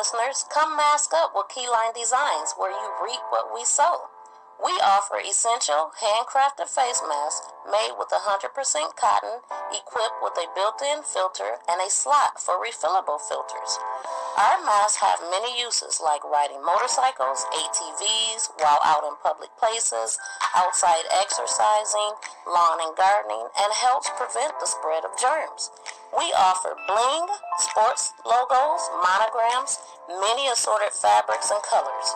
listeners, come mask up with Keyline Designs, where you reap what we sow. We offer essential, handcrafted face masks made with 100% cotton, equipped with a built-in filter and a slot for refillable filters. Our masks have many uses, like riding motorcycles, ATVs, while out in public places, outside exercising, lawn and gardening, and helps prevent the spread of germs. We offer bling, sports logos, monograms, many assorted fabrics and colors.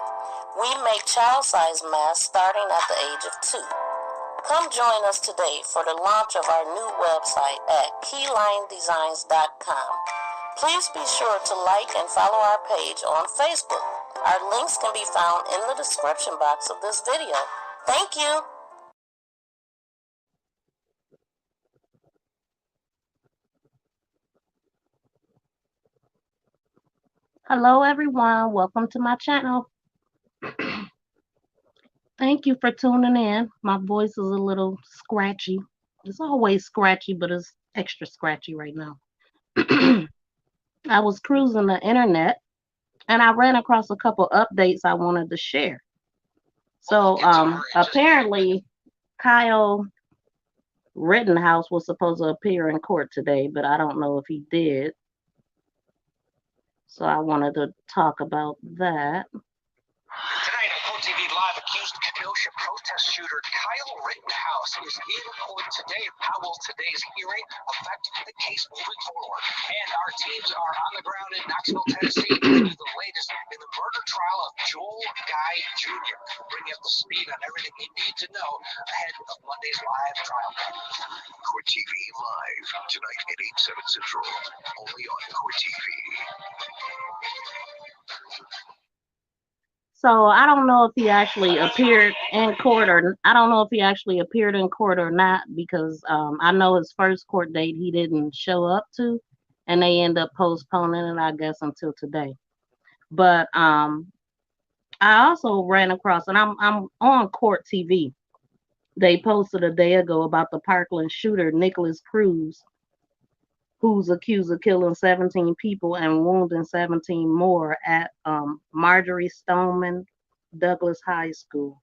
We make child-sized masks starting at the age of 2. Come join us today for the launch of our new website at keylinedesigns.com. Please be sure to like and follow our page on Facebook. Our links can be found in the description box of this video. Thank you. Hello everyone, welcome to my channel. Thank you for tuning in. My voice is a little scratchy. It's always scratchy, but it's extra scratchy right now. I was cruising the internet and I ran across a couple updates I wanted to share. So apparently Kyle Rittenhouse was supposed to appear in court today, but I don't know if he did. So I wanted to talk about that. Tonight on Court TV Live, accused Kenosha protest shooter Kyle Rittenhouse is in court today. How will today's hearing affect the case moving forward? And our teams are on the ground in Knoxville, Tennessee, to do the latest in the murder trial of Joel Guy Jr., bringing up the speed on everything you need to know ahead of Monday's live trial. Court TV Live, tonight at 8/7 Central, only on Court TV. So I don't know if he actually appeared in court or not, because I know his first court date he didn't show up to, and they end up postponing it, I guess, until today. But I also ran across, and I'm on Court TV. They posted a day ago about the Parkland shooter Nikolas Cruz, who's accused of killing 17 people and wounding 17 more at Marjorie Stoneman Douglas High School.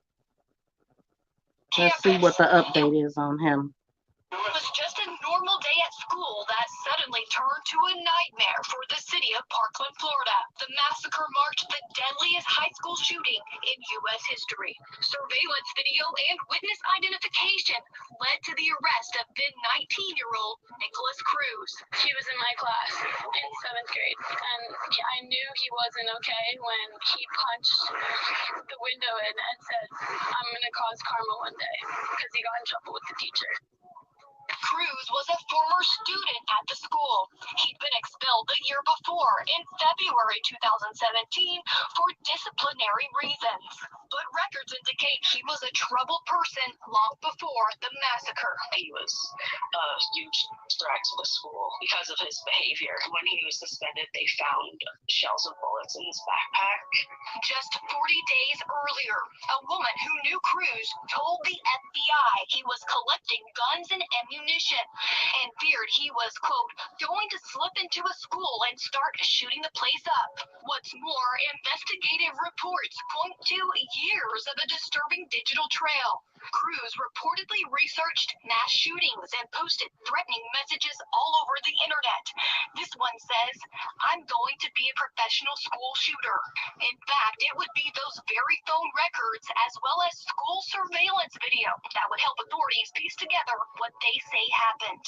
Let's see what the update is on him. It was just a normal day at school that suddenly turned to a nightmare for the city of Parkland, Florida. The massacre marked the deadliest high school shooting in U.S. history. Surveillance video and witness identification led to the arrest of then 19-year-old Nikolas Cruz. He was in my class in 7th grade, and I knew he wasn't okay when he punched the window in and said, "I'm going to cause karma one day," because he got in trouble with the teacher. Cruz was a former student at the school. He'd been expelled the year before, in February 2017, for disciplinary reasons. But records indicate he was a troubled person long before the massacre. He was a huge threat to the school because of his behavior. When he was suspended, they found shells and bullets in his backpack. Just 40 days earlier, a woman who knew Cruz told the FBI he was collecting guns and ammunition and feared he was, quote, going to slip into a school and start shooting the place up. What's more, investigative reports point to years of a disturbing digital trail. Cruz reportedly researched mass shootings and posted threatening messages all over the internet. This one says, "I'm going to be a professional school shooter." In fact, it would be those very phone records as well as school surveillance video that would help authorities piece together what they say happened.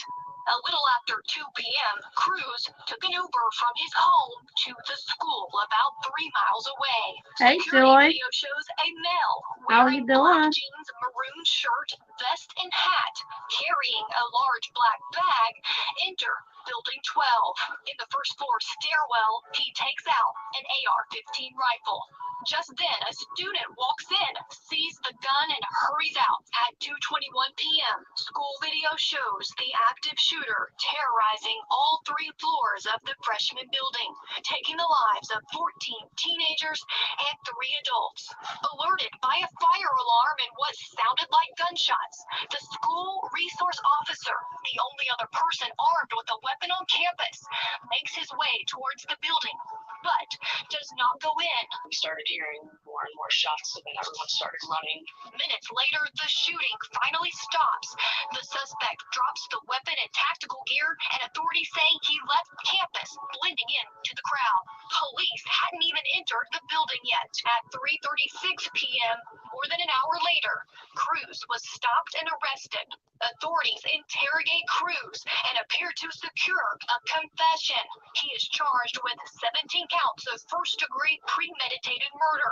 A little after 2 p.m., Cruz took an Uber from his home to the school about 3 miles away. Hey, Security Joy. video shows a male How you wearing black doing? jeans, maroon shirt, vest, and hat, carrying a large black bag, enter Building 12. In the first floor stairwell, he takes out an AR-15 rifle. Just then, a student walks in, sees the gun, and hurries out. At 2:21 p.m., school video shows the active shooter terrorizing all 3 floors of the freshman building, taking the lives of 14 teenagers and 3 adults. Alerted by a fire alarm and what sounded like gunshots, the school resource officer, the only other person armed with a weapon on campus, makes his way towards the building. but does not go in. We started hearing more and more shots, and then everyone started running. Minutes later, the shooting finally stops. The suspect drops the weapon and tactical gear, and authorities say he left campus, blending into the crowd. Police hadn't even entered the building yet. At 3:36 p.m., more than an hour later, Cruz was stopped and arrested. Authorities interrogate Cruz and appear to secure a confession. He is charged with 17 counts of first-degree premeditated murder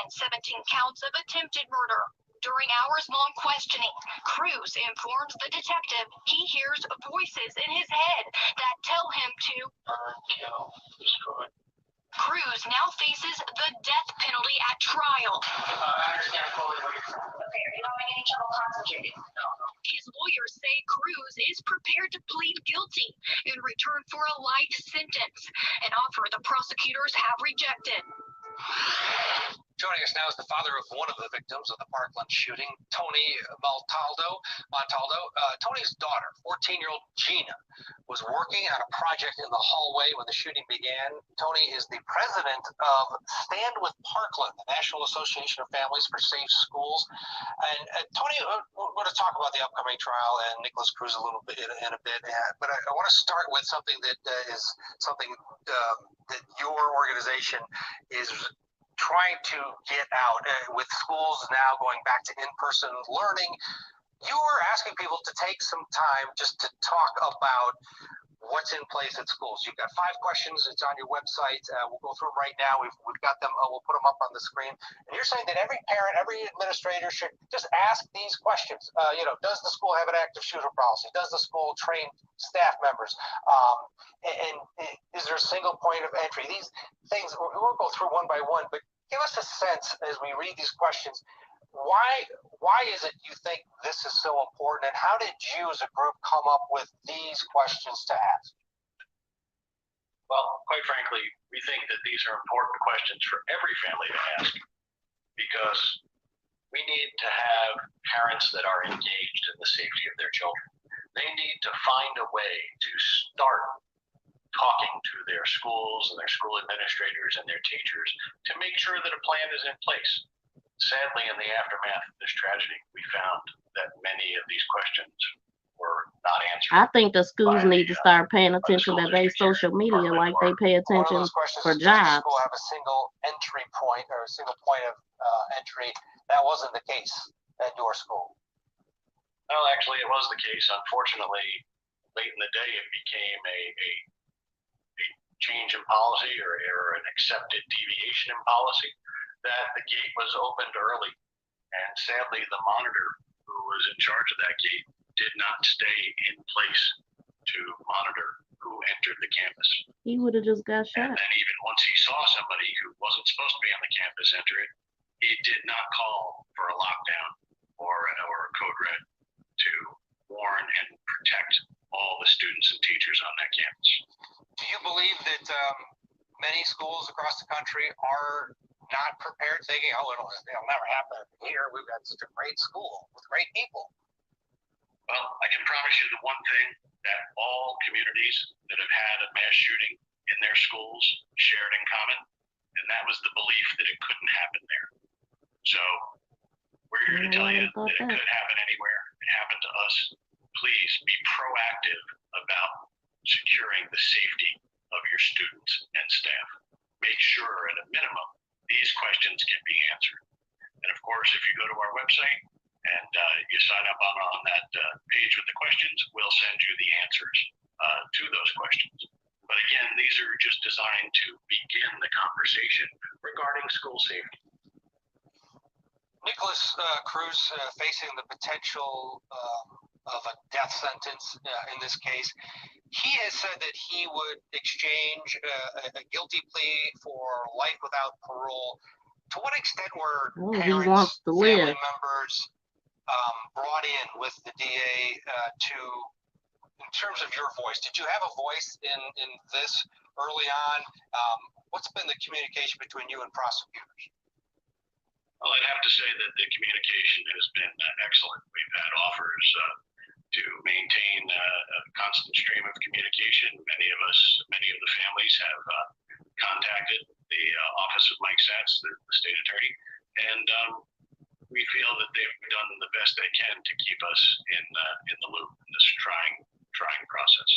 and 17 counts of attempted murder. During hours-long questioning, Cruz informs the detective he hears voices in his head that tell him to Burn, kill, destroy. Cruz now faces the death penalty at trial. I understand fully what you're saying. Okay, are you having any trouble concentrating? No. His lawyers say Cruz is prepared to plead guilty in return for a life sentence, an offer the prosecutors have rejected. Joining us now is the father of one of the victims of the Parkland shooting, Tony Montaldo. Tony's daughter, 14-year-old Gina, was working on a project in the hallway when the shooting began. Tony is the president of Stand With Parkland, the National Association of Families for Safe Schools. And Tony, we're going to talk about the upcoming trial and Nikolas Cruz a little bit in a bit. But I want to start with something that is something that your organization is trying to get out with schools now going back to in-person learning. You are asking people to take some time just to talk about what's in place at schools. You've got 5 questions. It's on your website. We'll go through them right now. We've got them. We'll put them up on the screen. And you're saying that every parent, every administrator should just ask these questions. Does the school have an active shooter policy? Does the school train staff members? And is there a single point of entry? These things, we won't go through one by one, but give us a sense as we read these questions. Why is it you think this is so important, and how did you as a group come up with these questions to ask? Well, quite frankly, we think that these are important questions for every family to ask, because we need to have parents that are engaged in the safety of their children. They need to find a way to start talking to their schools and their school administrators and their teachers to make sure that a plan is in place. Sadly, in the aftermath of this tragedy, we found that many of these questions were not answered. I think the schools need to start paying attention to their social media like they pay attention for jobs. Does the school have a single entry point or a single point of entry? That wasn't the case at your school. Well, actually, it was the case. Unfortunately, late in the day, it became a change in policy or an accepted deviation in policy that the gate was opened early. And sadly, the monitor who was in charge of that gate did not stay in place to monitor who entered the campus. He would have just got shot. And then even once he saw somebody who wasn't supposed to be on the campus enter it, he did not call for a lockdown or a code red to warn and protect all the students and teachers on that campus. Do you believe that many schools across the country are not prepared, thinking, it'll never happen here. We've got such a great school with great people? Well, I can promise you the one thing that all communities that have had a mass shooting in their schools shared in common, and that was the belief that it couldn't happen there. So we're here to tell you that it could happen anywhere. It happened to us. Please be proactive about securing the safety of your students and staff. Make sure at a minimum these questions can be answered. And of course, if you go to our website and you sign up on that page with the questions, we'll send you the answers to those questions. But again, these are just designed to begin the conversation regarding school safety. Nikolas Cruz facing the potential of a death sentence in this case. He has said that he would exchange a guilty plea for life without parole. To what extent were parents, family members brought in with the DA in terms of your voice? Did you have a voice in this early on? What's been the communication between you and prosecutors? Well, I'd have to say that the communication has been excellent. We've had offers to maintain a constant stream of communication. Many of the families have contacted the office of Mike Satz, the state attorney, and we feel that they've done the best they can to keep us in the loop in this trying process.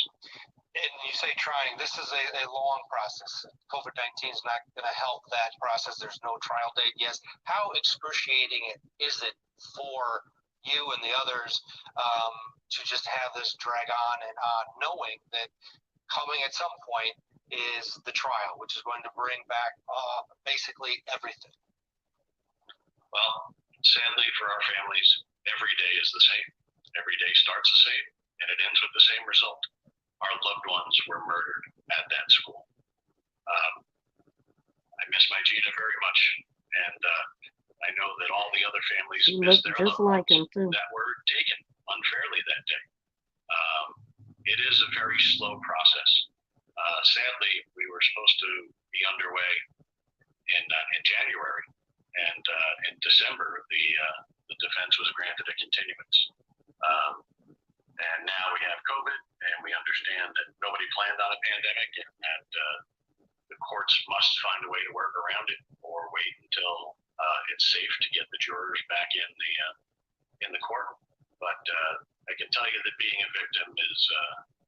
And you say trying, this is a long process. COVID-19 is not going to help that process. There's no trial date. Yes. How excruciating is it for you and the others to just have this drag on and on, knowing that coming at some point is the trial, which is going to bring back basically everything? Well, sadly for our families, every day is the same. Every day starts the same, and it ends with the same result. Our loved ones were murdered at that school. I miss my Gina very much, and I know that all the other families miss their loved ones that were taken unfairly that day. It is a very slow process. Sadly, we were supposed to be underway in January, and in December, the defense was granted a continuance. And now we have COVID, and we understand that nobody planned on a pandemic, and that the courts must find a way to work around it, or wait until it's safe to get the jurors back in the court. But I can tell you that being a victim is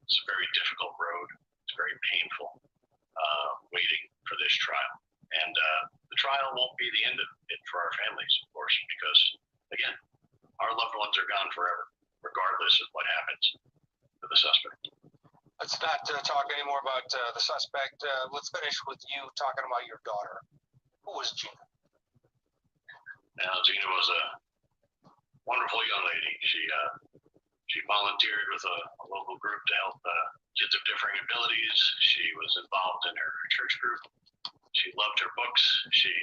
it's a very difficult road. It's very painful waiting for this trial, and the trial won't be the end of it for our families, of course, because again, our loved ones are gone forever, regardless of what happens to the suspect. Let's not talk anymore about the suspect. Let's finish with you talking about your daughter. Who was Gina? Now, Gina was a wonderful young lady. She volunteered with a local group to help kids of differing abilities. She was involved in her church group. She loved her books. She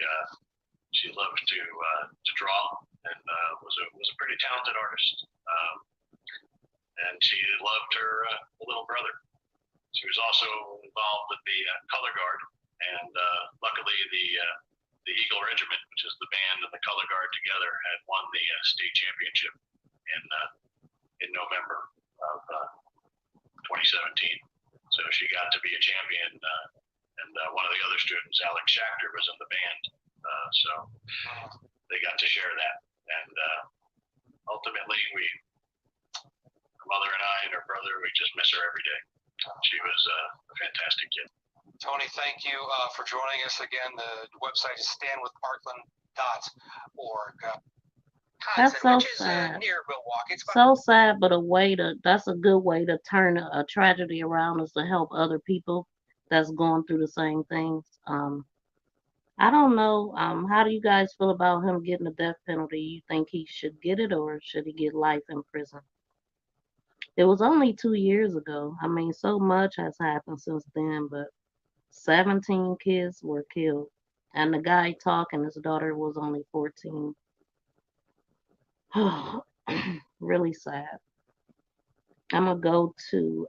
loved to draw, and was a pretty talented artist. And she loved her little brother. She was also involved with the color guard, and luckily the Eagle Regiment, which is the band and the color guard together, had won the state championship in November of 2017. So she got to be a champion, and one of the other students, Alex Schachter, was in the band. So they got to share that, and ultimately her mother and I and her brother, we just miss her every day. She was a fantastic kid. Tony, thank you for joining us again. The website is standwithparkland.org. That's so sad. Near Milwaukee. So sad, but that's a good way to turn a tragedy around, is to help other people that's going through the same things. I don't know. How do you guys feel about him getting the death penalty? You think he should get it, or should he get life in prison? It was only 2 years ago. I mean, so much has happened since then, but 17 kids were killed. And the guy talking, his daughter was only 14. Really sad. I'm going to go to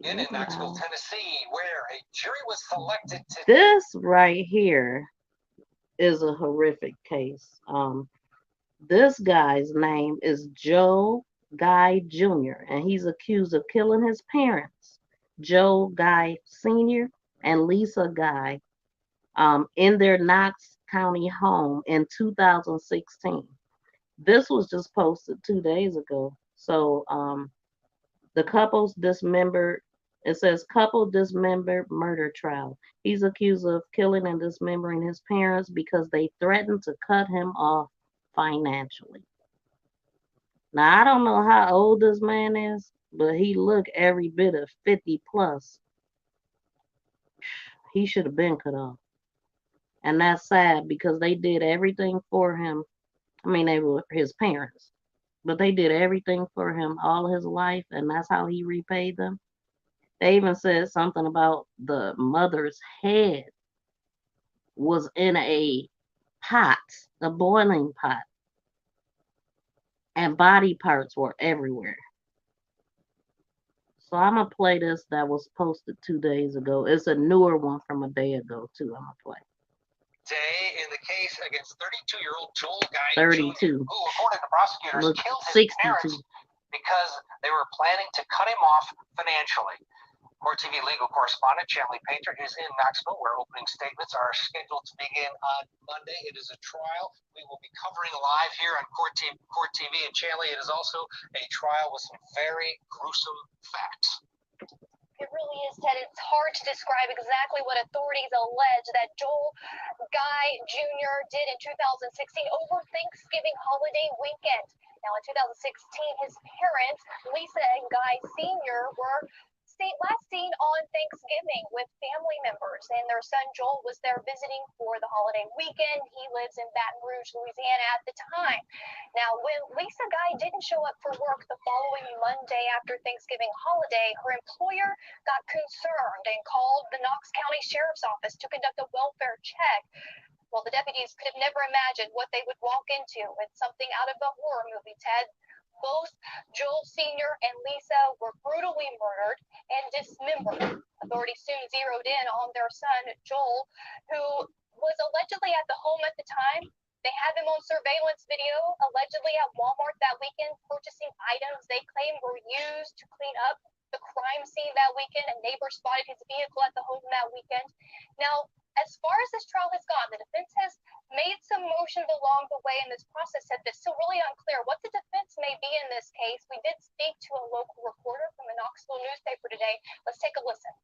in Knoxville, Tennessee, where a jury was selected to... This right here is a horrific case. This guy's name is Joe Guy Jr., and he's accused of killing his parents, Joe Guy Sr. and Lisa Guy, in their Knox County home in 2016. This was just posted 2 days ago. So the couple's dismembered, it says couple dismembered murder trial. He's accused of killing and dismembering his parents because they threatened to cut him off financially. Now, I don't know how old this man is, but he looked every bit of 50 plus. He should have been cut off. And that's sad because they did everything for him. I mean, they were his parents, but they did everything for him all his life, and that's how he repaid them. They even said something about the mother's head was in a pot, a boiling pot, and body parts were everywhere. So I'm going to play this that was posted 2 days ago. It's a newer one from a day ago, too. I'm going to play. Today in the case against 32-year-old Joel Guy 32. Jr., who, according to prosecutors, killed his 62. parents because they were planning to cut him off financially. Court TV legal correspondent Shanley Painter is in Knoxville, where opening statements are scheduled to begin on Monday. It is a trial we will be covering live here on Court TV. And Shanley, it is also a trial with some very gruesome facts. It really is, Ted. It's hard to describe exactly what authorities allege that Joel Guy Jr. did in 2016 over Thanksgiving holiday weekend. Now, in 2016, his parents, Lisa and Guy Sr., were last seen on Thanksgiving with family members, and their son Joel was there visiting for the holiday weekend. He lives in Baton Rouge, Louisiana at the time. Now, when Lisa Guy didn't show up for work the following Monday after Thanksgiving holiday, her employer got concerned and called the Knox County Sheriff's Office to conduct a welfare check. Well, the deputies could have never imagined what they would walk into. It's something out of a horror movie, Ted. Both Joel Sr. and Lisa were brutally murdered and dismembered. Authorities soon zeroed in on their son, Joel, who was allegedly at the home at the time. They had him on surveillance video, allegedly at Walmart that weekend, purchasing items they claimed were used to clean up the crime scene that weekend. A neighbor spotted his vehicle at the home that weekend. Now, as far as this trial has gone, the defense has made some motions along the way in this process. It's still really unclear what the defense may be in this case. We did speak to a local reporter from the Knoxville newspaper today. Let's take a listen.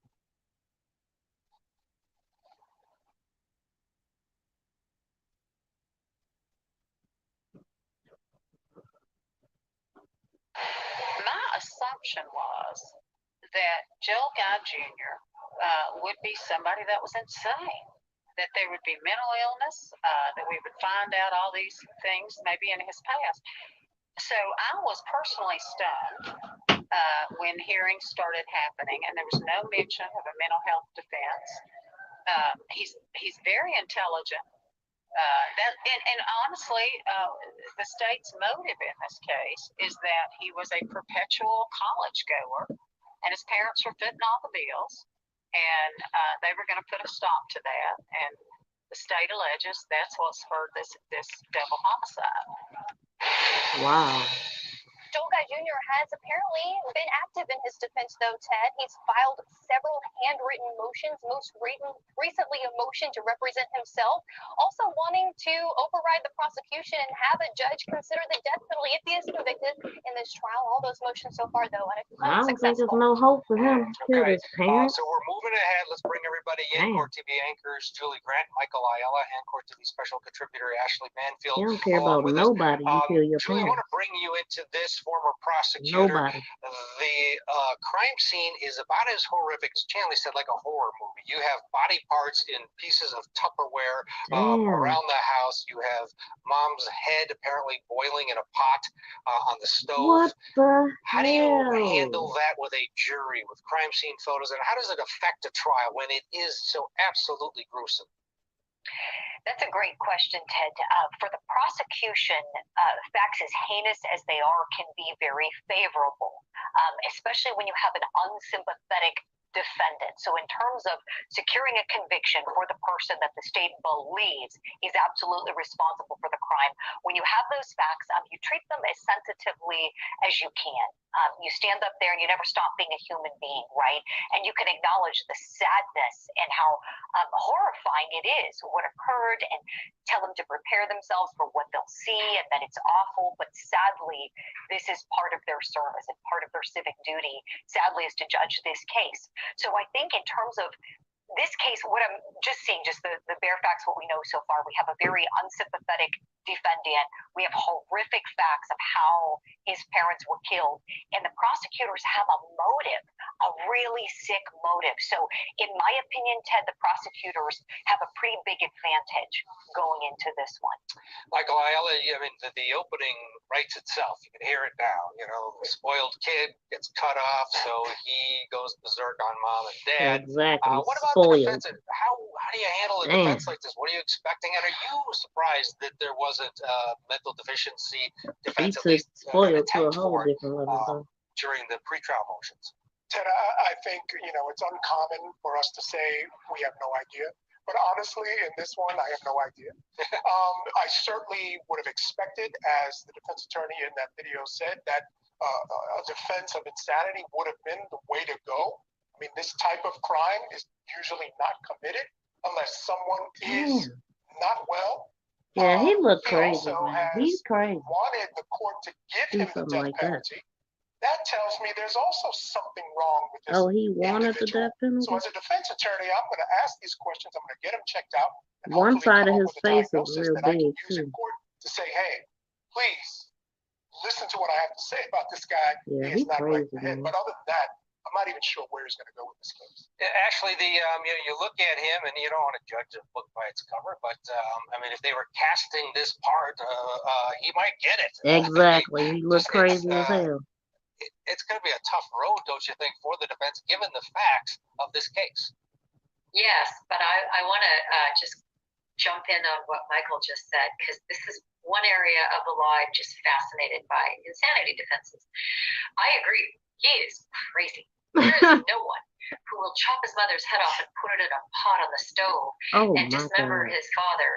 My assumption was that Joel Guy Jr. Would be somebody that was insane, that there would be mental illness, that we would find out all these things maybe in his past. So I was personally stunned when hearings started happening, and there was no mention of a mental health defense. He's very intelligent. And honestly, the state's motive in this case is that he was a perpetual college goer, and his parents were footing all the bills, and they were going to put a stop to that. And the state alleges that's what spurred this double homicide. Wow. Joel Guy Jr. has apparently been active in his defense, though, Ted. He's filed several handwritten motions, most recently a motion to represent himself, also wanting to override the prosecution and have a judge consider the death penalty if he is convicted in this trial. All those motions so far, though, I don't think there's no hope for him to kill his parents. So we're moving ahead. Let's bring everybody in. Court TV anchors Julie Grant, Michael Ayala, and Court TV special contributor Ashley Manfield. You don't care about nobody. You kill your Julie, I parents. want to bring you into this former prosecutor. Nobody. The crime scene is about as horrific as Chanley said, like a horror movie. You have body parts in pieces of Tupperware around the house. You have mom's head apparently boiling in a pot on the stove. What the How do you hell? handle that with a jury, with crime scene photos, and how does it affect a trial when it is so absolutely gruesome? That's a great question, Ted. For the prosecution, facts as heinous as they are can be very favorable, especially when you have an unsympathetic defendant. So in terms of securing a conviction for the person that the state believes is absolutely responsible for the crime, when you have those facts, you treat them as sensitively as you can. You stand up there and you never stop being a human being, right? And you can acknowledge the sadness and how horrifying it is what occurred, and tell them to prepare themselves for what they'll see and that it's awful. But sadly, this is part of their service and part of their civic duty, sadly, is to judge this case. So I think in terms of this case, what I'm just seeing, just the bare facts, what we know so far, we have a very unsympathetic defendant. We have horrific facts of how his parents were killed, and the prosecutors have a motive, a really sick motive. So in my opinion, Ted, the prosecutors have a pretty big advantage going into this one. Michael Ayala, I mean, the opening writes itself. You can hear it now. You know, the spoiled kid gets cut off, so he goes berserk on mom and dad. Exactly. What about spoiled. the defense? How do you handle a defense like this? What are you expecting? And are you surprised that there wasn't mental deficiency defense, at least spoiled to a whole different level during the pretrial motions? Ted, I think, it's uncommon for us to say we have no idea. But honestly, in this one, I have no idea. I certainly would have expected, as the defense attorney in that video said, that a defense of insanity would have been the way to go. I mean, this type of crime is usually not committed unless someone is not well. Yeah, he looked He crazy, also man. He's crazy. wanted the court to give Do him the something death like that. penalty. That tells me there's also something wrong with this Oh, he wanted the individual. death penalty? So as a defense attorney, I'm going to ask these questions. I'm going to get them checked out. And One hopefully side come of up his with a face is diagnosis real that I can big, use in too. court to say, hey, please listen to what I have to say about this guy. Yeah, He he's is not right crazy, in the head. man. But other than that, I'm not even sure where he's going to go with this case. Actually, you look at him and you don't want to judge a book by its cover, but I mean, if they were casting this part, he might get it. Exactly. He looked crazy as hell. It's going to be a tough road, don't you think, for the defense, given the facts of this case? Yes, but I want to just jump in on what Michael just said, because this is one area of the law I'm just fascinated by, insanity defenses. I agree. He is crazy. There is no one who will chop his mother's head off and put it in a pot on the stove and dismember his father,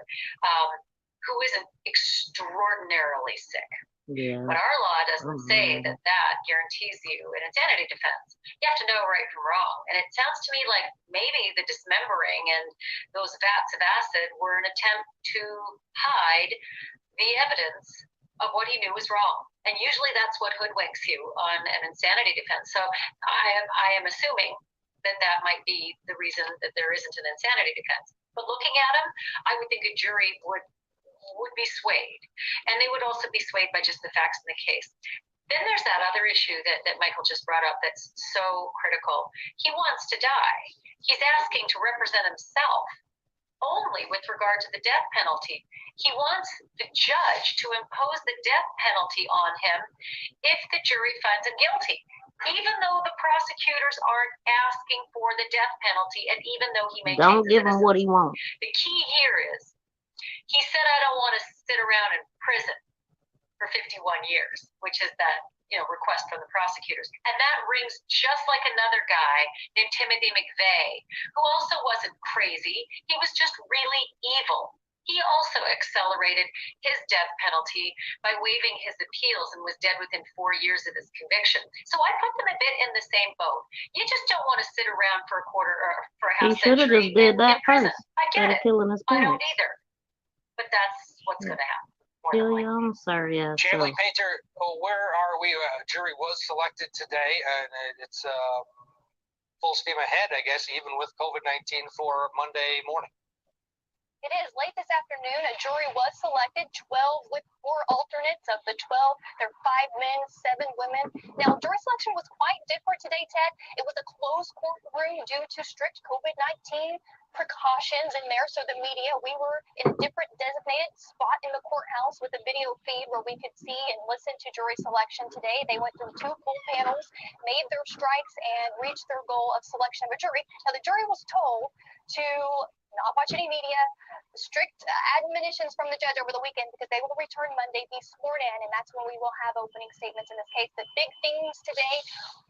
who isn't extraordinarily sick. Yeah. But our law doesn't say that guarantees you an insanity defense. You have to know right from wrong. And it sounds to me like maybe the dismembering and those vats of acid were an attempt to hide the evidence of what he knew was wrong. And usually that's what hoodwinks you on an insanity defense. So I am assuming that that might be the reason that there isn't an insanity defense. But looking at him, I would think a jury would be swayed. And they would also be swayed by just the facts in the case. Then there's that other issue that Michael just brought up that's so critical. He wants to die. He's asking to represent himself only with regard to the death penalty. He wants the judge to impose the death penalty on him if the jury finds him guilty, even though the prosecutors aren't asking for the death penalty, and even though he maintains Don't give him what he wants. The key here is he said, I don't want to sit around in prison for 51 years, which is that request from the prosecutors. And that rings just like another guy named Timothy McVeigh, who also wasn't crazy. He was just really evil. He also accelerated his death penalty by waiving his appeals and was dead within 4 years of his conviction. So I put them a bit in the same boat. You just don't want to sit around for a quarter or for a half century. He should have just did that first. I get it. Killing his I parents. don't either. But that's what's going to happen. Billy, I'm sorry. Jamie Painter, where are we? Jury was selected today, and it's full steam ahead, I guess, even with COVID-19 for Monday morning. It is late this afternoon. A jury was selected, 12 with 4 alternates. Of the 12, there are 5 men, 7 women. Now, jury selection was quite different today, Ted. It was a closed courtroom due to strict COVID-19 precautions in there. So the media, we were in a different designated spot in the courthouse with a video feed where we could see and listen to jury selection today. They went through 2 full panels, made their strikes, and reached their goal of selection of a jury. Now, the jury was told to not watch any media, strict admonitions from the judge over the weekend, because they will return Monday, be sworn in, and that's when we will have opening statements in this case. The big themes today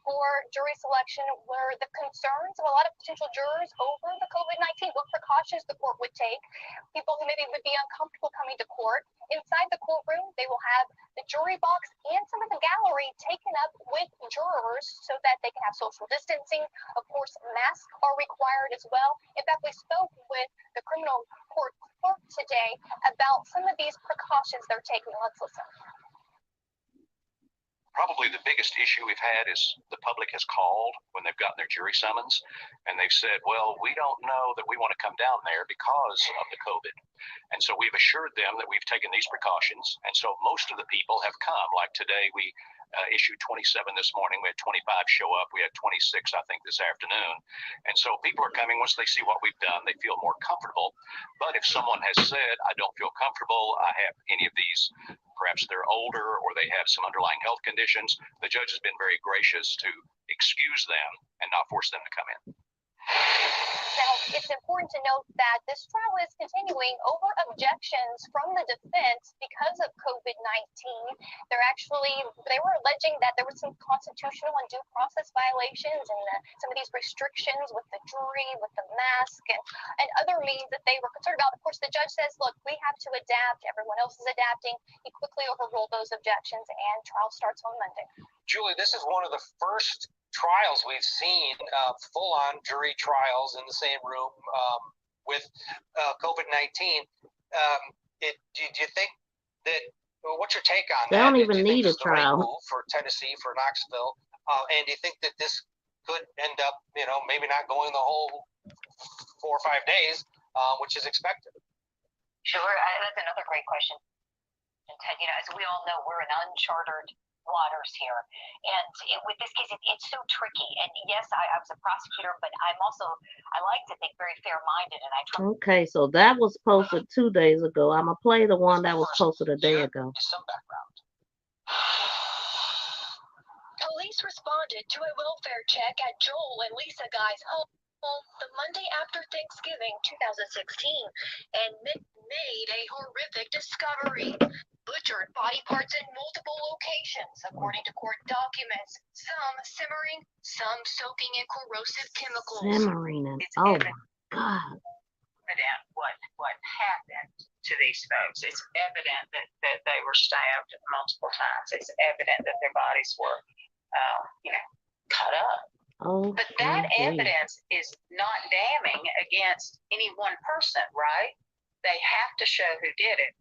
for jury selection were the concerns of a lot of potential jurors over the COVID-19, what precautions the court would take, people who maybe would be uncomfortable coming to court. Inside the courtroom, they will have the jury box and some of the gallery taken up with jurors so that they can have social distancing. Of course, masks are required as well. In fact, we spoke with the criminal court clerk today about some of these precautions they're taking. Let's listen. Probably the biggest issue we've had is the public has called when they've gotten their jury summons, and they've said, well, we don't know that we want to come down there because of the COVID. And so we've assured them that we've taken these precautions. And so most of the people have come. Like today, we issued 27 this morning. We had 25 show up. We had 26, I think, this afternoon. And so people are coming once they see what we've done. They feel more comfortable. But if someone has said, I don't feel comfortable, I have any of these, perhaps they're older or they have some underlying health conditions, the judge has been very gracious to excuse them and not force them to come in. Now, it's important to note that this trial is continuing over objections from the defense because of COVID-19. They were alleging that there were some constitutional and due process violations and some of these restrictions with the jury, with the mask, and other means that they were concerned about. Of course, the judge says, look, we have to adapt. Everyone else is adapting. He quickly overruled those objections, and trial starts on Monday. Julie, this is one of the first trials we've seen, full-on jury trials in the same room with COVID-19. Do you think that? Well, what's your take on They that? don't Do even you think need a this is the right trial. move for Tennessee, for Knoxville? And do you think that this could end up, maybe not going the whole 4 or 5 days, which is expected? Sure, that's another great question. And Ted, as we all know, we're in uncharted waters here. And with this case, it's so tricky. And yes, I was a prosecutor, but I like to think very fair-minded, and I try. Okay, so that was posted 2 days ago. I'm going to play the one that was posted a day ago. Some background. Police responded to a welfare check at Joel and Lisa Guy's home the Monday after Thanksgiving 2016 and made a horrific discovery. Butchered body parts in multiple locations, according to court documents, some simmering, some soaking in corrosive chemicals. Simmering, oh my God. Evident what happened to these folks. It's evident that they were stabbed multiple times. It's evident that their bodies were, cut up. Oh, but that evidence is not damning against any one person, right? They have to show who did it.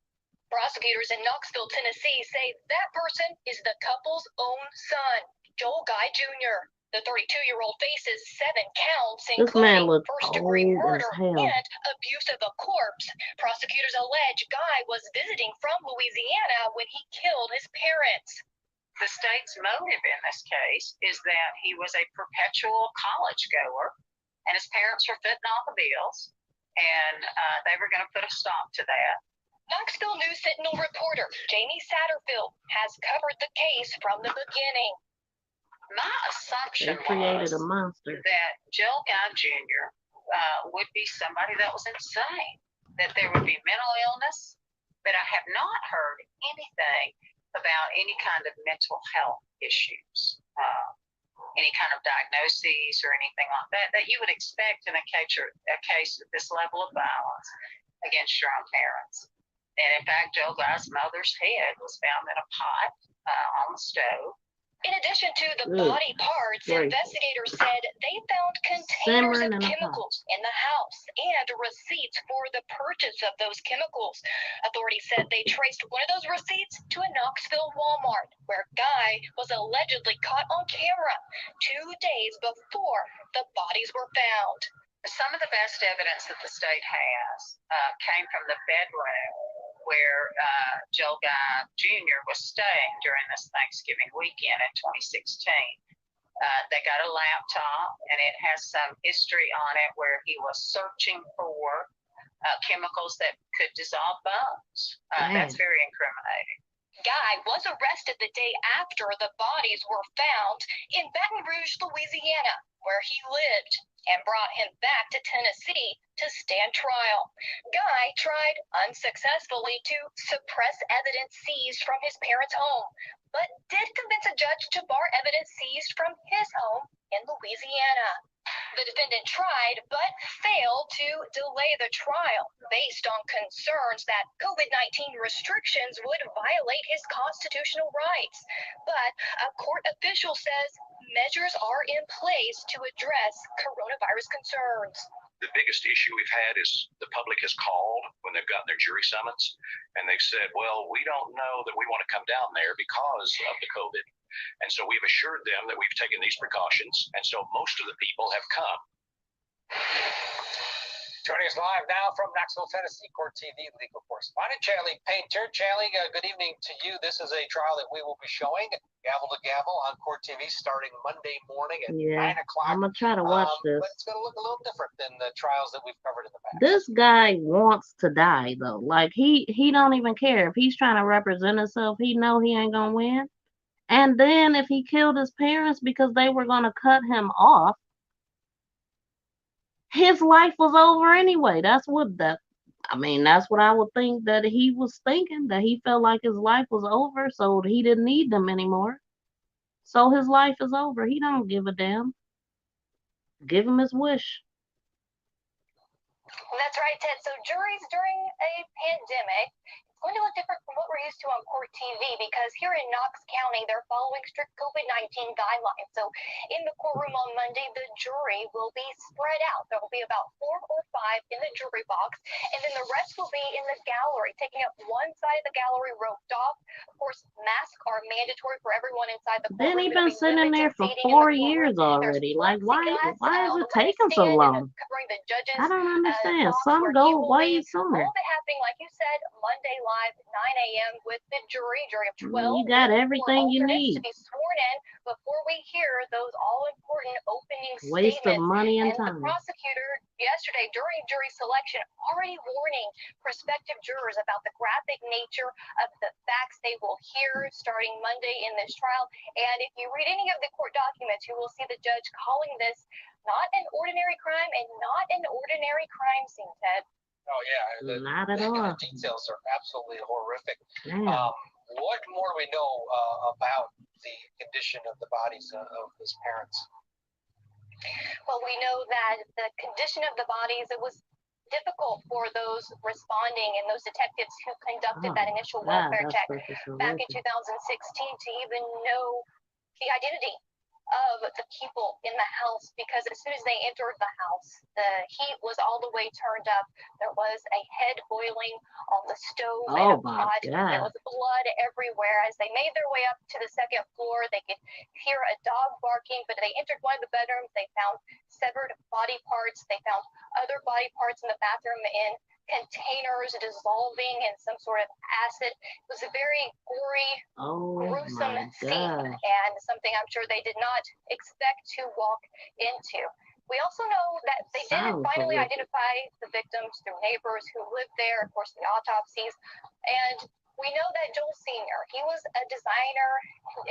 Prosecutors in Knoxville, Tennessee say that person is the couple's own son, Joel Guy Jr. The 32-year-old faces 7 counts, including first-degree murder and abuse of a corpse. Prosecutors allege Guy was visiting from Louisiana when he killed his parents. The state's motive in this case is that he was a perpetual college goer, and his parents were footing all the bills, and they were going to put a stop to that. Knoxville News Sentinel reporter Jamie Satterfield has covered the case from the beginning. My assumption was a monster. That Joel Guy Jr. Would be somebody that was insane, that there would be mental illness, but I have not heard anything about any kind of mental health issues, any kind of diagnoses or anything like that you would expect in a case of this level of violence against your own parents. And in fact, Joel Guy's mother's head was found in a pot on the stove. In addition to the body parts, investigators said they found containers of chemicals in the house and receipts for the purchase of those chemicals. Authorities said they traced one of those receipts to a Knoxville Walmart, where Guy was allegedly caught on camera 2 days before the bodies were found. Some of the best evidence that the state has came from the bedroom where Joel Guy Jr. was staying during this Thanksgiving weekend in 2016. They got a laptop, and it has some history on it where he was searching for chemicals that could dissolve bones. That's very incriminating. Guy was arrested the day after the bodies were found in Baton Rouge, Louisiana, where he lived, and brought him back to Tennessee to stand trial. Guy tried unsuccessfully to suppress evidence seized from his parents' home, but did convince a judge to bar evidence seized from his home in Louisiana. The defendant tried, but failed to delay the trial based on concerns that COVID-19 restrictions would violate his constitutional rights. But a court official says measures are in place to address coronavirus concerns. The biggest issue we've had is the public has called when they've gotten their jury summons, and they've said, well, we don't know that we want to come down there because of the COVID. And so we've assured them that we've taken these precautions, and so most of the people have come. Joining us live now from Knoxville, Tennessee, Court TV legal correspondent Charlie Painter. Charlie, good evening to you. This is a trial that we will be showing gavel to gavel on Court TV starting Monday morning at 9 o'clock. I'm going to try to watch this. But it's going to look a little different than the trials that we've covered in the past. This guy wants to die, though. Like, he don't even care. If he's trying to represent himself, he know he ain't going to win. And then if he killed his parents because they were going to cut him off, his life was over anyway. That's what I would think that he was thinking, that he felt like his life was over, so he didn't need them anymore. So his life is over. He don't give a damn. Give him his wish. That's right, Ted. So juries during a pandemic, going to look different from what we're used to on court TV, because here in Knox County, they're following strict COVID-19 guidelines. So in the courtroom on Monday, the jury will be spread out. There will be about 4 or 5 in the jury box, and then the rest will be in the gallery, taking up one side of the gallery roped off. Of course, masks are mandatory for everyone inside the courtroom. Then he been sitting in there for 4 years already. Like, why is it taking so long? I don't understand. Some go way sooner. All of it happening, like you said, Monday live at 9 a.m. with the jury of 12. You got everything you need. To be sworn in before we hear those all-important opening Waste of statements. money and The time. prosecutor yesterday during jury selection already warning prospective jurors about the graphic nature of the facts they will hear starting Monday in this trial. And if you read any of the court documents, you will see the judge calling this not an ordinary crime and not an ordinary crime scene, Ted. Oh, yeah. Not at all. The details are absolutely horrific. Yeah. What more do we know about the condition of the bodies of his parents? Well, we know that the condition of the bodies, it was difficult for those responding and those detectives who conducted that initial welfare check back in 2016 to even know the identity of the people in the house, because as soon as they entered the house, the heat was all the way turned up. There was a head boiling on the stove and a pot. There was blood everywhere. As they made their way up to the second floor, they could hear a dog barking, but they entered one of the bedrooms. They found severed body parts. They found other body parts in the bathroom in containers dissolving in some sort of acid. It was a very gory, gruesome scene, and something I'm sure they did not expect to walk into. We also know that they did finally identify the victims through neighbors who lived there, of course, the autopsies. And we know that Joel Sr., he was a designer,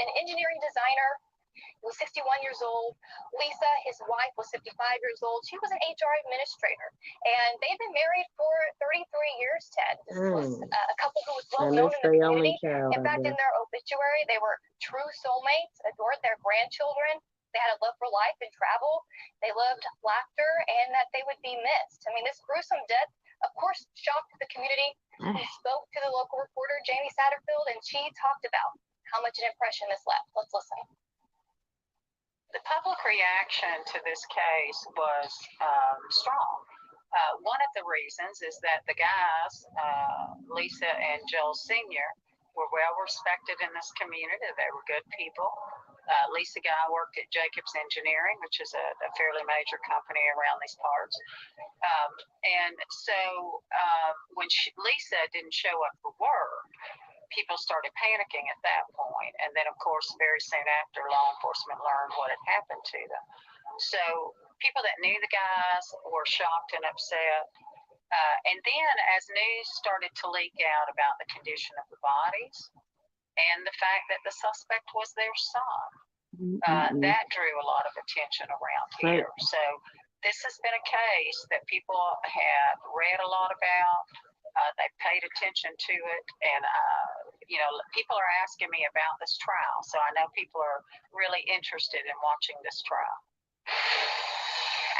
an engineering designer. He was 61 years old. Lisa, his wife, was 55 years old. She was an HR administrator. And they've been married for 33 years, Ted. This was a couple who was well known in the community. In fact, in their obituary, they were true soulmates, adored their grandchildren. They had a love for life and travel. They loved laughter, and that they would be missed. I mean, this gruesome death, of course, shocked the community. We spoke to the local reporter, Jamie Satterfield, and she talked about how much an impression this left. Let's listen. The public reaction to this case was strong. One of the reasons is that the guys, Lisa and Joel Sr., were well respected in this community. They were good people. Lisa Guy worked at Jacobs Engineering, which is a fairly major company around these parts. And so when Lisa didn't show up for work, people started panicking at that point. And then, of course, very soon after, law enforcement learned what had happened to them. So people that knew the guys were shocked and upset. And then as news started to leak out about the condition of the bodies and the fact that the suspect was their son, that drew a lot of attention around here. So this has been a case that people have read a lot about. They've paid attention to it, and people are asking me about this trial, so I know people are really interested in watching this trial.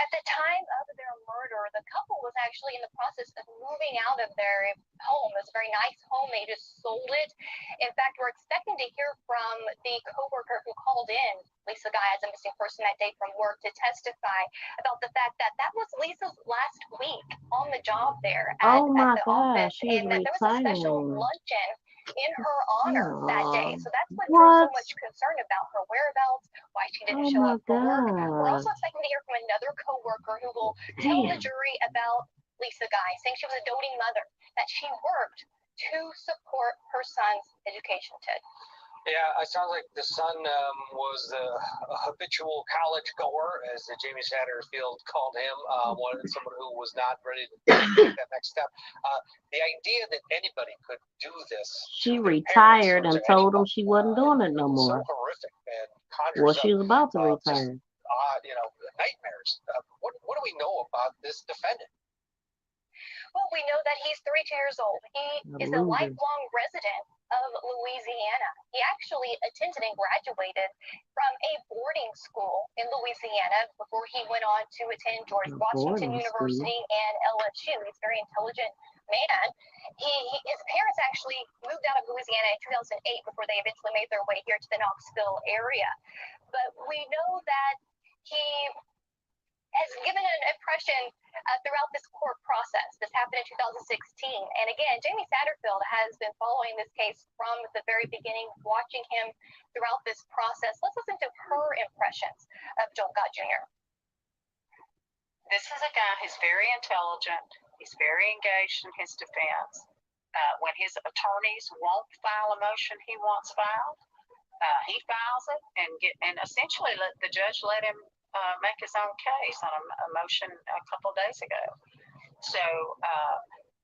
At the time of their murder, the couple was actually in the process of moving out of their home. It was a very nice home. They just sold it. In fact, we're expecting to hear from the coworker who called in Lisa Guy as a missing person that day from work to testify about the fact that that was Lisa's last week on the job there at the office, and that there was a special luncheon in her honor that day. So that's what drew so much concern about her whereabouts, why she didn't show up for work. We're also expecting to hear from another coworker who will tell the jury about Lisa Guy, saying she was a doting mother, that she worked to support her son's education, Ted. Yeah, it sounds like the son was a habitual college goer, as Jamie Satterfield called him, someone who was not ready to take that next step. The idea that anybody could do this. She retired and told him she wasn't doing it no more. So horrific and conjures she was about to retire. Nightmares. What do we know about this defendant? Well, we know that he's 32 years old. He is a lifelong resident of Louisiana. He actually attended and graduated from a boarding school in Louisiana before he went on to attend George Washington University and LSU. He's a very intelligent man. His parents actually moved out of Louisiana in 2008 before they eventually made their way here to the Knoxville area. But we know that he has given an impression throughout this court process. This happened in 2016. And again, Jamie Satterfield has been following this case from the very beginning, watching him throughout this process. Let's listen to her impressions of Joel Gott Jr. This is a guy who's very intelligent. He's very engaged in his defense. When his attorneys won't file a motion he wants filed, he files it and essentially the judge let him make his own case on a motion a couple of days ago. So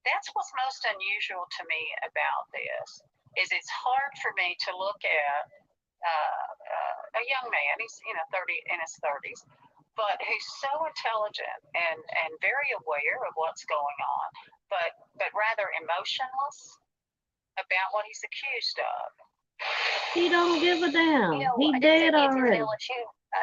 that's what's most unusual to me about this. Is it's hard for me to look at a young man. He's 30 in his 30s, but who's so intelligent and very aware of what's going on, but rather emotionless about what he's accused of. He don't give a damn. He dead already.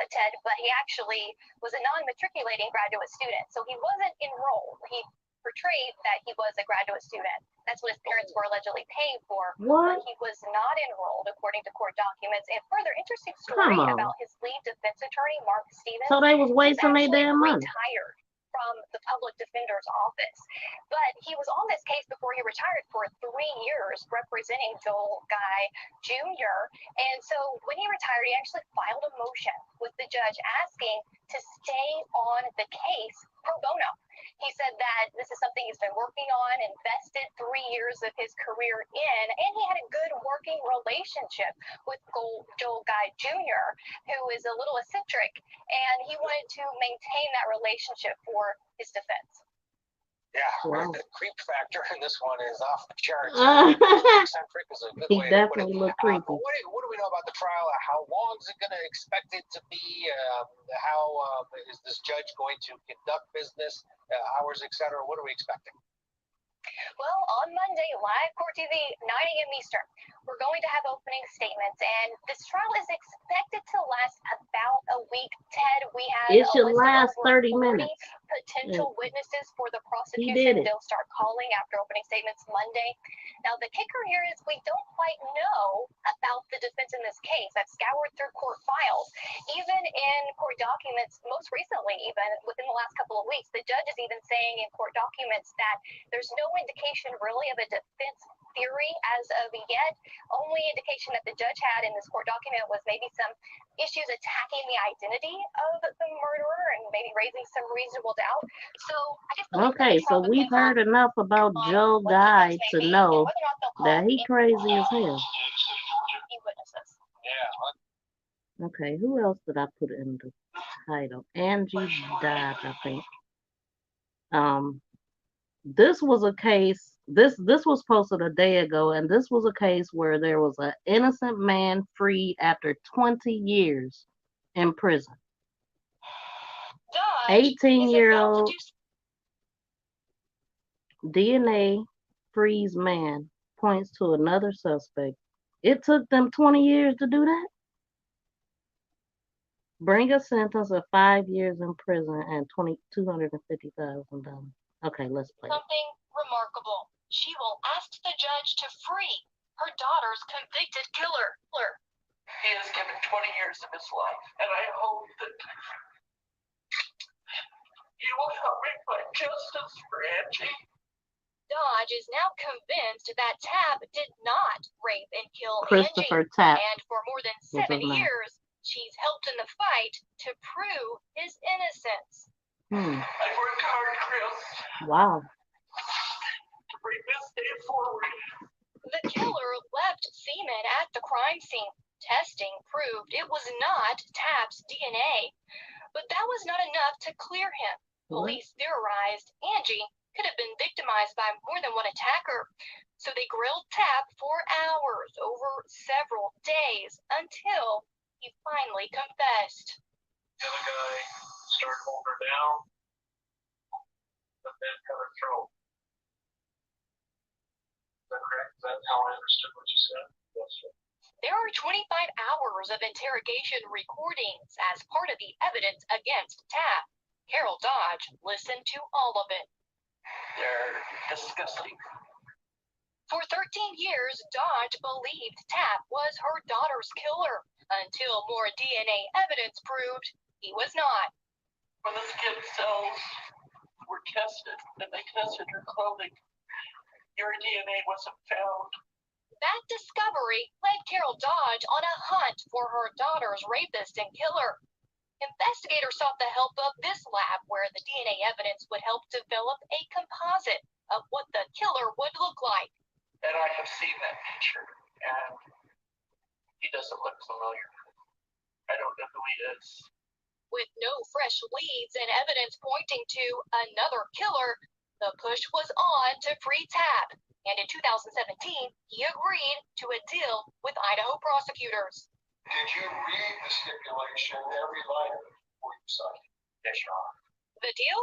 Ted, but he actually was a non-matriculating graduate student, so he wasn't enrolled. He portrayed that he was a graduate student. That's what his parents were allegedly paying for. What? But he was not enrolled, according to court documents. And further interesting story about his lead defense attorney, Mark Stevens. So they was wasting their damn money. Retired from the public defender's office, but he was on this case before he retired for 3 years representing Joel Guy Jr. And so when he retired, he actually filed a motion with the judge asking to stay on the case pro bono. He said that this is something he's been working on, invested 3 years of his career in, and he had a good working relationship with Joel Guy Jr., who is a little eccentric, and he wanted to maintain that relationship for his defense. Yeah, the creep factor in this one is off the charts. Eccentric is a good He way to put it. definitely looked creepy. What do we know about the trial? How long is it going to expect it to be? How is this judge going to conduct business, hours, etc.? What are we expecting? Well, on Monday, live Court TV, 9 a.m. Eastern, we're going to have opening statements, and this trial is expected to last about a week. Ted, we have it should last 30 minutes. Potential witnesses for the prosecution. They'll start calling after opening statements Monday. Now, the kicker here is we don't quite know about the defense in this case. I've scoured through court files. Even in court documents, most recently, even within the last couple of weeks, the judge is even saying in court documents that there's no indication really of a defense theory as of yet. Only indication that the judge had in this court document was maybe some issues attacking the identity of the murderer and maybe raising some reasonable doubt. So I guess okay, so we've heard enough about Joe Guy to know that he crazy as hell. Yeah. Okay, who else did I put in the title? Angie died, I think. This was a case. This was posted a day ago, and this was a case where there was an innocent man freed after 20 years in prison. 18-year-old DNA freeze man points to another suspect. It took them 20 years to do that? Bring a sentence of 5 years in prison and $250,000. Okay, let's play. Something remarkable. She will ask the judge to free her daughter's convicted killer. He has given 20 years of his life, and I hope that you will help me find justice for Angie. Dodge is now convinced that Tab did not rape and kill Christopher Angie. Tapp. And for more than 7 years, she's helped in the fight to prove his innocence. I worked hard, Chris. Wow. To bring this day forward. The killer left semen at the crime scene. Testing proved it was not Tab's DNA. But that was not enough to clear him. Police theorized Angie could have been victimized by more than one attacker. So they grilled Tab for hours over several days until he finally confessed. The other guy started holding her down, but then cut her throat. that how I understood what you said? Yes, sir. There are 25 hours of interrogation recordings as part of the evidence against Tapp. Carol Dodge listened to all of it. They're disgusting. For 13 years, Dodge believed Tapp was her daughter's killer until more DNA evidence proved he was not. When the skin cells were tested and they tested her clothing, your DNA wasn't found. That discovery led Carol Dodge on a hunt for her daughter's rapist and killer. Investigators sought the help of this lab where the DNA evidence would help develop a composite of what the killer would look like. And I have seen that picture, and he doesn't look familiar. I don't know who he is. With no fresh leads and evidence pointing to another killer, the push was on to free Tapp. And in 2017, he agreed to a deal with Idaho prosecutors. Did you read the stipulation, every line before you signed it? Yes, Your Honor. The deal?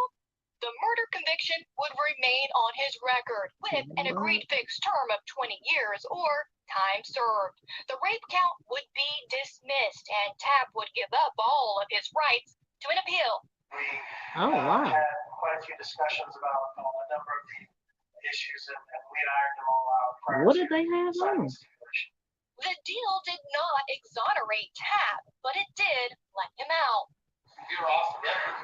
The murder conviction would remain on his record with an agreed fixed term of 20 years or time served. The rape count would be dismissed and Tapp would give up all of his rights to an appeal. We wow. had quite a few discussions about a number of the issues, and we ironed them all out. What did they have on? The deal did not exonerate Tapp, but it did let him out. You're off the record.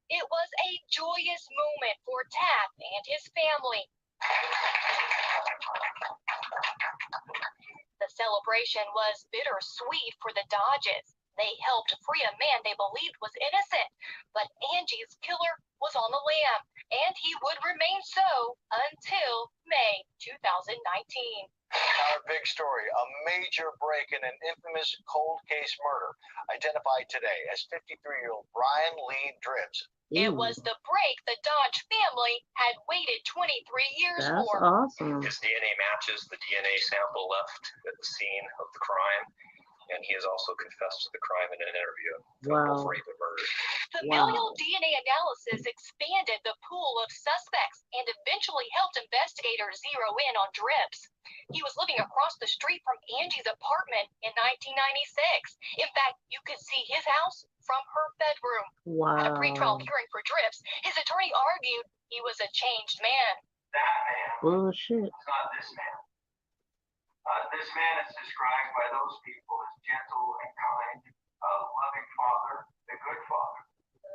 It was a joyous moment for Tapp and his family. The celebration was bittersweet for the Dodges. They helped free a man they believed was innocent, but Angie's killer was on the lam, and he would remain so until May 2019. Our big story, a major break in an infamous cold case murder, identified today as 53-year-old Brian Lee Dribbs. It was the break the Dodge family had waited 23 years That's for. awesome. His DNA matches the DNA sample left at the scene of the crime, and he has also confessed to the crime in an interview. Wow. Both rape and murder. Familial DNA analysis expanded the pool of suspects and eventually helped investigators zero in on Dribbs. He was living across the street from Angie's apartment in 1996. In fact, you could see his house from her bedroom. At a pretrial Wow. hearing for Dribbs, his attorney argued he was a changed man. That man Bullshit. is not this man. This man is described by those people as gentle and kind, a loving father, a good father.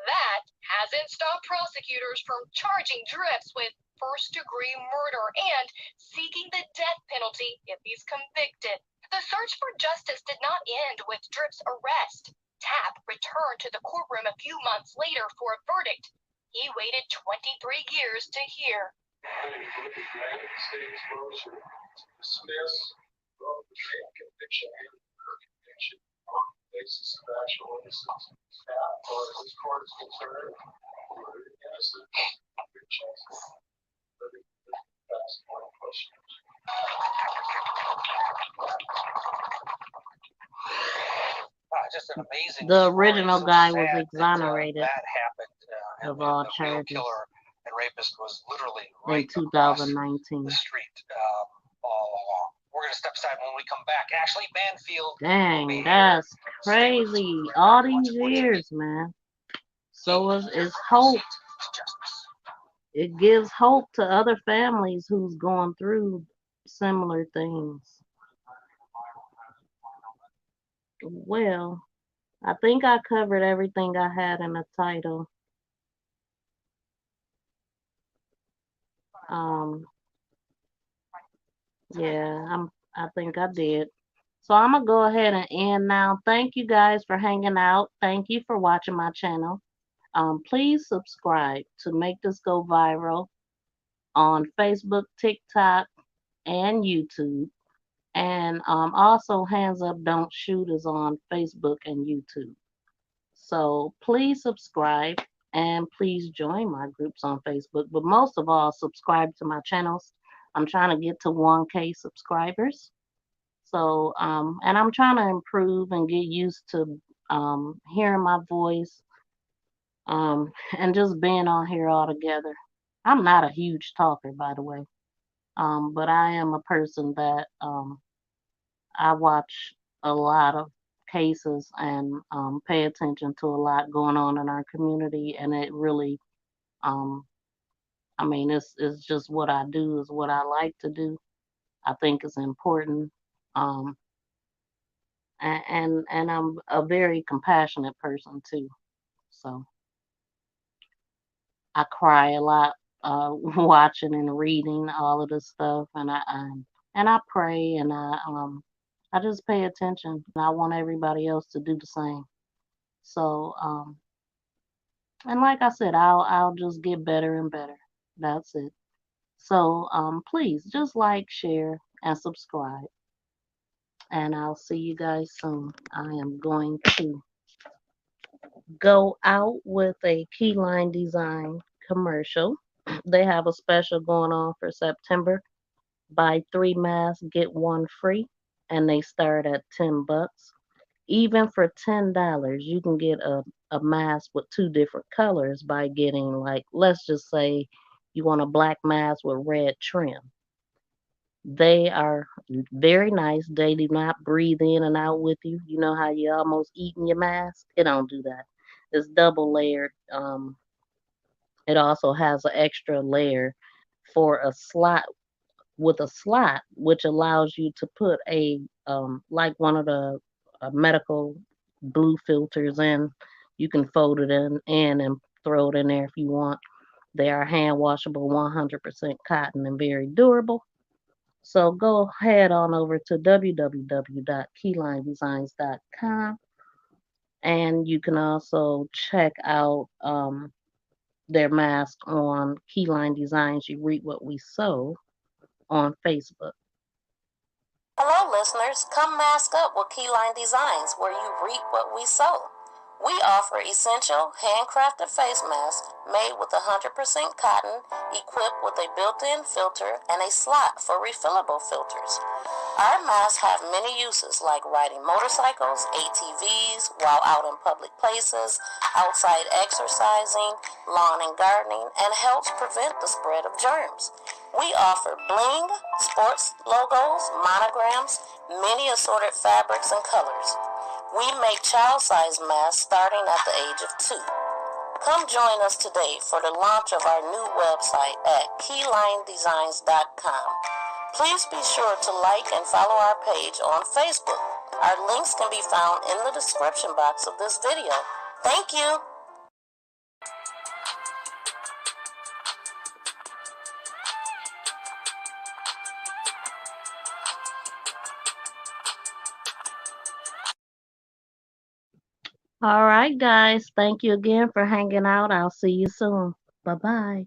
That hasn't stopped prosecutors from charging Dribbs with first-degree murder and seeking the death penalty if he's convicted. The search for justice did not end with Dribbs' arrest. Tapp returned to the courtroom a few months later for a verdict he waited 23 years to hear. State's motion to dismiss both the rape conviction and the murder conviction on the basis of actual innocence. As far as this court is concerned, we're innocent. Good chances. That's one question. Just an amazing The story. original So guy sad was that, exonerated that happened. And of all the real charges killer and rapist was literally in right across 2019. the street all along. We're going to step aside when we come back. Ashley Banfield. Dang, that's crazy. All these years, man. So is hope. It gives hope to other families who's going through similar things. Well, I think I covered everything I had in the title. Yeah, I think I did. So I'm gonna go ahead and end now. Thank you guys for hanging out. Thank you for watching my channel. Please subscribe to make this go viral on Facebook, TikTok, and YouTube. And also Hands Up Don't Shoot is on Facebook and YouTube. So please subscribe and please join my groups on Facebook. But most of all, subscribe to my channels. I'm trying to get to 1K subscribers. So, and I'm trying to improve and get used to hearing my voice and just being on here all together. I'm not a huge talker, by the way. But I am a person that I watch a lot of cases and pay attention to a lot going on in our community, and it really, um, I mean, it's just what I do, is what I like to do. I think it's important, um, and I'm a very compassionate person too. So I cry a lot watching and reading all of this stuff, and I pray, and I just pay attention, and I want everybody else to do the same. So and like I said, I'll just get better and better. That's it. So please just like, share, and subscribe, and I'll see you guys soon. I am going to go out with a Keyline Design commercial. They have a special going on for September. Buy 3 masks, get 1 free, and they start at $10. Even for $10, you can get a mask with 2 different colors by getting, like, let's just say you want a black mask with red trim. They are very nice. They do not breathe in and out with you. You know how you almost eating your mask? It don't do that. It's double layered. It also has an extra layer for a slot, with a slot, which allows you to put a like one of the medical blue filters in. You can fold it in and throw it in there if you want. They are hand washable, 100% cotton, and very durable. So go head on over to www.keylinedesigns.com, and you can also check out their mask on Keyline Designs. You reap what we sow on Facebook. Hello, listeners. Come mask up with Keyline Designs, where you reap what we sow. We offer essential, handcrafted face masks made with 100% cotton, equipped with a built-in filter and a slot for refillable filters. Our masks have many uses, like riding motorcycles, ATVs, while out in public places, outside exercising, lawn and gardening, and helps prevent the spread of germs. We offer bling, sports logos, monograms, many assorted fabrics and colors. We make child-sized masks starting at the age of 2. Come join us today for the launch of our new website at keylinedesigns.com. Please be sure to like and follow our page on Facebook. Our links can be found in the description box of this video. Thank you. All right, guys. Thank you again for hanging out. I'll see you soon. Bye bye.